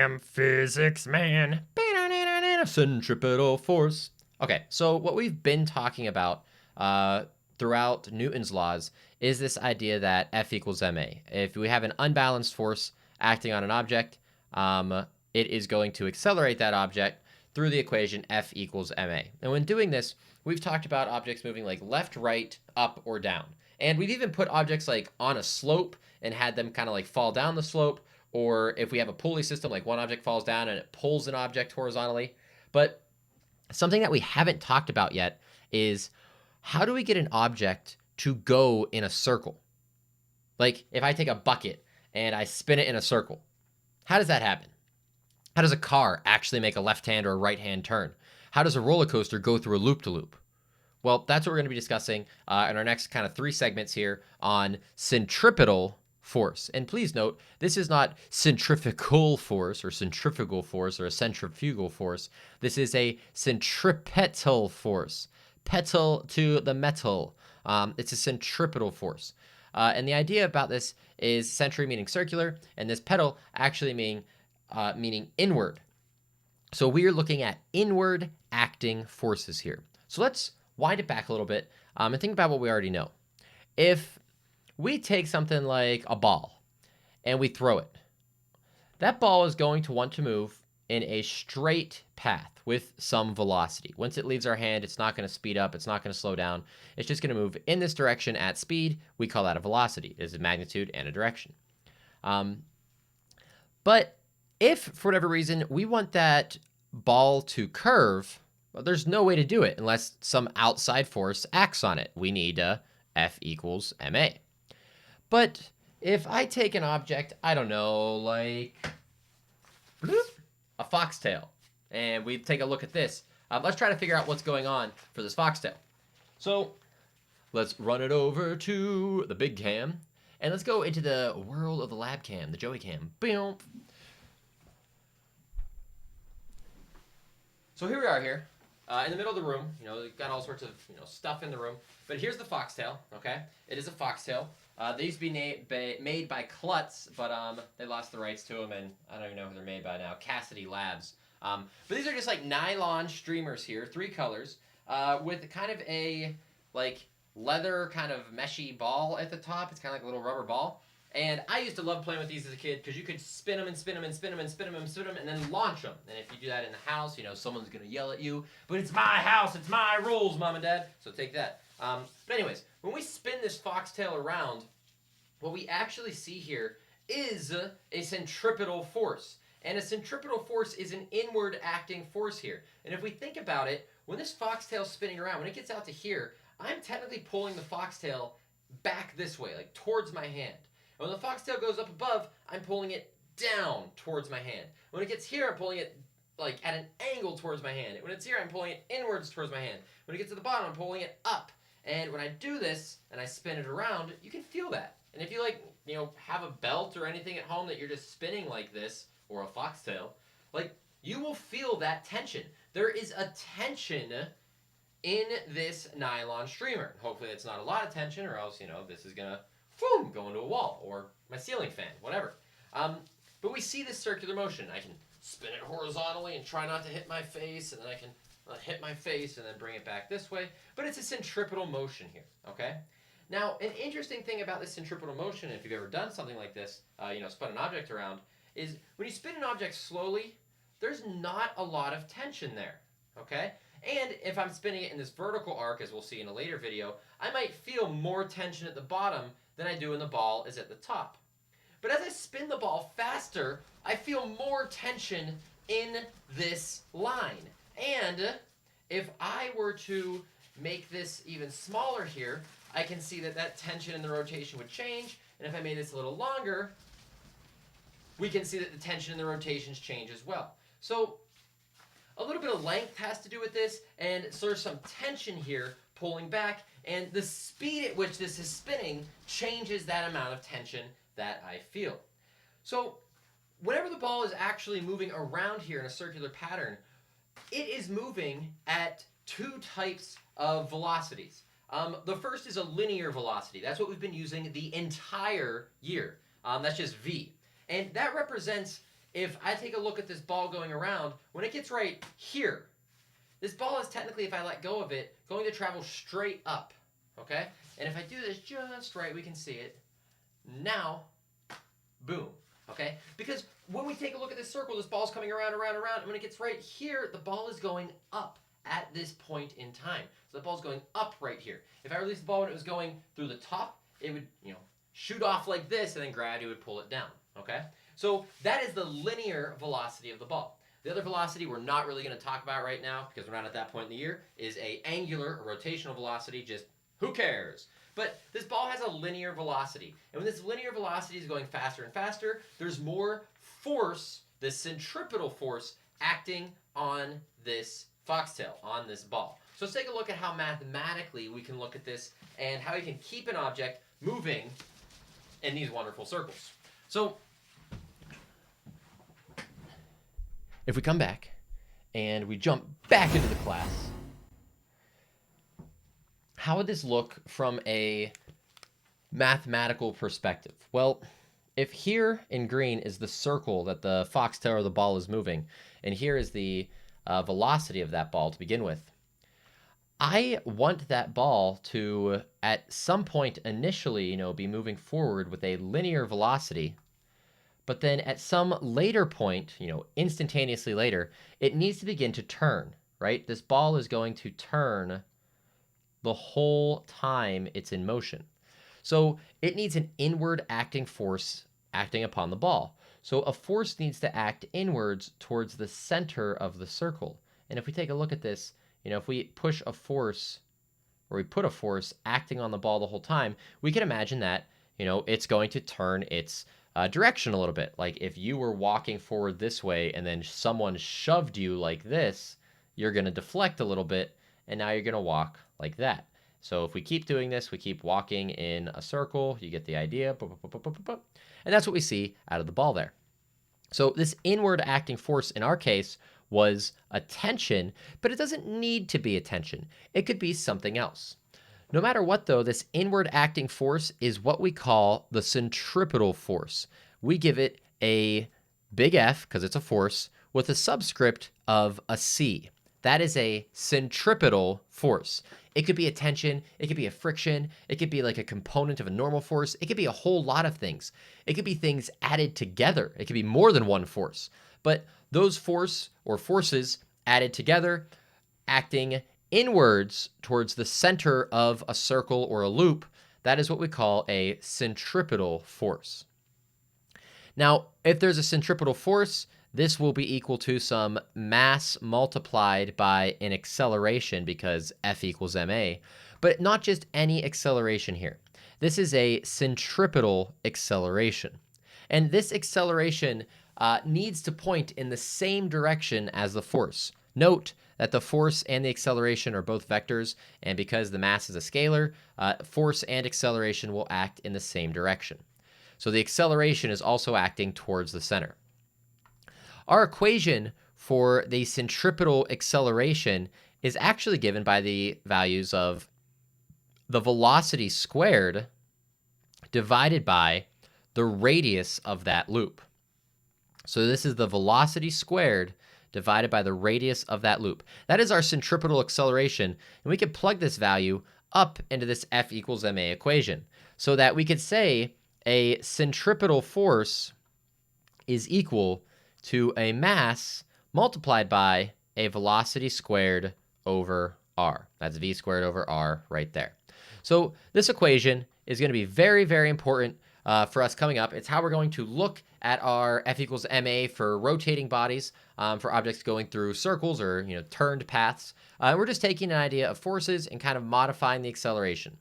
am physics man. Centripetal force. Okay, so what we've been talking about throughout Newton's laws is this idea that F equals ma. If we have an unbalanced force acting on an object, it is going to accelerate that object through the equation F equals ma. And when doing this, we've talked about objects moving like left, right, up, or down. And we've even put objects like on a slope and had them kind of like fall down the slope, or if we have a pulley system, like one object falls down and it pulls an object horizontally. But something that we haven't talked about yet is how do we get an object to go in a circle? Like if I take a bucket and I spin it in a circle, how does that happen? How does a car actually make a left-hand or a right-hand turn? How does a roller coaster go through a loop-to-loop? Well, that's what we're going to be discussing in our next kind of 3 segments here on centripetal force. And please note, this is not centrifugal force or centrifugal force or a centrifugal force. This is a centripetal force. Petal to the metal. It's a centripetal force. And the idea about this is centri meaning circular, and this petal actually meaning inward. So we are looking at inward acting forces here. So let's wind it back a little bit and think about what we already know. If we take something like a ball and we throw it, that ball is going to want to move in a straight path with some velocity. Once it leaves our hand, it's not going to speed up, it's not going to slow down. It's just going to move in this direction at speed. We call that a velocity. It is a magnitude and a direction. But if, for whatever reason, we want that ball to curve, well, there's no way to do it unless some outside force acts on it. We need F equals ma. But if I take an object, I don't know, like a foxtail, and we take a look at this, let's try to figure out what's going on for this foxtail. So let's run it over to the big cam, and let's go into the world of the lab cam, the Joey cam. Boom. So here we are in the middle of the room. We've got all sorts of stuff in the room. But here's the foxtail. Okay, it is a foxtail. They used to be made by Klutz, but they lost the rights to them, and I don't even know who they're made by now. Cassidy Labs. But these are just like nylon streamers here, 3 colors, with kind of a like leather kind of meshy ball at the top. It's kind of like a little rubber ball. And I used to love playing with these as a kid because you could spin them and spin them and spin them and spin them and spin them and then launch them. And if you do that in the house, someone's going to yell at you. But it's my house. It's my rules, Mom and Dad. So take that. But anyways, when we spin this foxtail around, what we actually see here is a centripetal force. And a centripetal force is an inward acting force here. And if we think about it, when this foxtail's spinning around, when it gets out to here, I'm technically pulling the foxtail back this way, like towards my hand. And when the foxtail goes up above, I'm pulling it down towards my hand. When it gets here, I'm pulling it like at an angle towards my hand. When it's here, I'm pulling it inwards towards my hand. When it gets to the bottom, I'm pulling it up. And when I do this and I spin it around, you can feel that. And if you have a belt or anything at home that you're just spinning like this, or a foxtail, you will feel that tension. There is a tension in this nylon streamer. Hopefully it's not a lot of tension, or else, this is going to go into a wall or my ceiling fan, whatever. But we see this circular motion. I can spin it horizontally and try not to hit my face, and then I can hit my face and then bring it back this way. But it's a centripetal motion here, okay? Now, an interesting thing about this centripetal motion, if you've ever done something like this, spun an object around, is when you spin an object slowly, there's not a lot of tension there, okay? And if I'm spinning it in this vertical arc, as we'll see in a later video, I might feel more tension at the bottom than I do when the ball is at the top. But as I spin the ball faster, I feel more tension in this line. And if I were to make this even smaller here, I can see that tension in the rotation would change. And if I made this a little longer, we can see that the tension in the rotations change as well. So a little bit of length has to do with this, and so there's some tension here pulling back, and the speed at which this is spinning changes that amount of tension that I feel. So whenever the ball is actually moving around here in a circular pattern, it is moving at 2 types of velocities. The first is a linear velocity. That's what we've been using the entire year. That's just v. And that represents if I take a look at this ball going around, when it gets right here, this ball is technically, if I let go of it, going to travel straight up, okay? And if I do this just right, we can see it. Now, boom, okay? Because when we take a look at this circle, this ball's coming around, around, around, and when it gets right here, the ball is going up at this point in time. So the ball's going up right here. If I release the ball when it was going through the top, it would, shoot off like this, and then gravity would pull it down, okay? So that is the linear velocity of the ball. The other velocity we're not really going to talk about right now, because we're not at that point in the year, is a angular or rotational velocity, just who cares? But this ball has a linear velocity. And when this linear velocity is going faster and faster, there's more force, the centripetal force, acting on this foxtail, on this ball. So let's take a look at how mathematically we can look at this and how we can keep an object moving in these wonderful circles. So if we come back and we jump back into the class, how would this look from a mathematical perspective? Well, if here in green is the circle that the foxtail or the ball is moving, and here is the velocity of that ball to begin with, I want that ball to, at some point initially, be moving forward with a linear velocity, but then at some later point, instantaneously later, it needs to begin to turn, right? This ball is going to turn the whole time it's in motion. So it needs an inward acting force acting upon the ball. So a force needs to act inwards towards the center of the circle. And if we take a look at this, if we push a force, or we put a force acting on the ball the whole time, we can imagine that, it's going to turn its direction a little bit. Like if you were walking forward this way and then someone shoved you like this, you're going to deflect a little bit, and now you're going to walk like that. So if we keep doing this, we keep walking in a circle, you get the idea, and that's what we see out of the ball there. So this inward acting force in our case was a tension, but it doesn't need to be a tension. It could be something else. No matter what, though, this inward acting force is what we call the centripetal force. We give it a big F, because it's a force, with a subscript of a C. That is a centripetal force. It could be a tension, it could be a friction, it could be like a component of a normal force, it could be a whole lot of things. It could be things added together. It could be more than one force. But those force or forces added together, acting inwards towards the center of a circle or a loop, that is what we call a centripetal force. Now, if there's a centripetal force, this will be equal to some mass multiplied by an acceleration, because F equals ma, but not just any acceleration here. This is a centripetal acceleration. And this acceleration needs to point in the same direction as the force. Note that the force and the acceleration are both vectors, and because the mass is a scalar, force and acceleration will act in the same direction. So the acceleration is also acting towards the center. Our equation for the centripetal acceleration is actually given by the values of the velocity squared divided by the radius of that loop. So this is the velocity squared divided by the radius of that loop. That is our centripetal acceleration, and we can plug this value up into this F equals ma equation, so that we could say a centripetal force is equal to a mass multiplied by a velocity squared over r. That's v squared over r right there. So this equation is going to be very, very important for us coming up. It's how we're going to look at our F equals ma for rotating bodies, for objects going through circles or turned paths. We're just taking an idea of forces and kind of modifying the acceleration.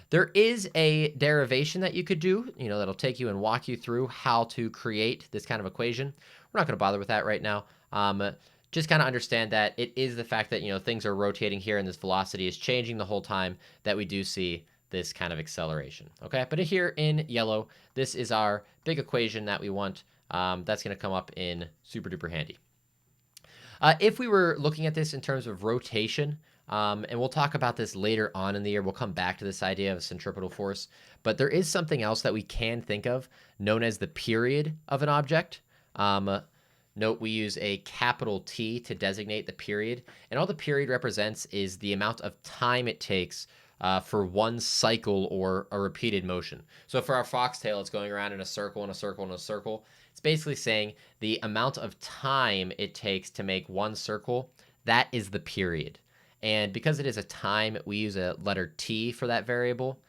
There is a derivation that you could do, that'll take you and walk you through how to create this kind of equation. We're not going to bother with that right now. Just kind of understand that it is the fact that, things are rotating here and this velocity is changing the whole time that we do see this kind of acceleration. Okay, but here in yellow, this is our big equation that we want. That's going to come up in super duper handy. If we were looking at this in terms of rotation, and we'll talk about this later on in the year, we'll come back to this idea of centripetal force, but there is something else that we can think of known as the period of an object. Note we use a capital T to designate the period, and all the period represents is the amount of time it takes for one cycle or a repeated motion. So for our foxtail, it's going around in a circle and a circle and a circle. It's basically saying the amount of time it takes to make one circle, that is the period. And because it is a time, we use a letter T for that variable.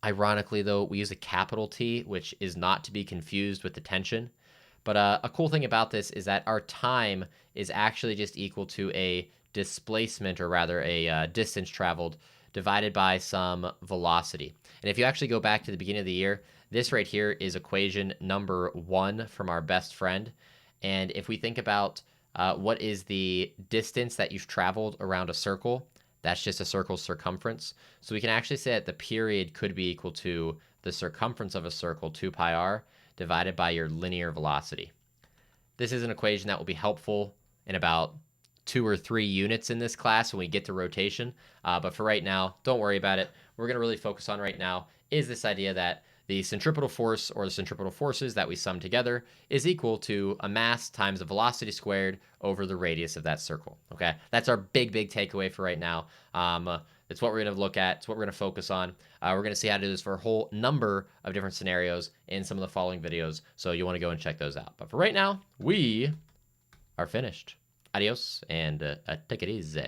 Ironically, though, we use a capital T, which is not to be confused with the tension. But a cool thing about this is that our time is actually just equal to a displacement, or rather a distance traveled, divided by some velocity. And if you actually go back to the beginning of the year, this right here is equation number 1 from our best friend. And if we think about what is the distance that you've traveled around a circle, that's just a circle's circumference. So we can actually say that the period could be equal to the circumference of a circle, 2 pi r, divided by your linear velocity. This is an equation that will be helpful in about 2 or 3 units in this class when we get to rotation. But for right now, don't worry about it. We're going to really focus on right now is this idea that the centripetal force, or the centripetal forces that we sum together, is equal to a mass times the velocity squared over the radius of that circle. Okay, that's our big takeaway for right now. It's what we're going to look at. It's what we're going to focus on. We're going to see how to do this for a whole number of different scenarios in some of the following videos. So you'll want to go and check those out. But for right now, we are finished. Adios, and take it easy.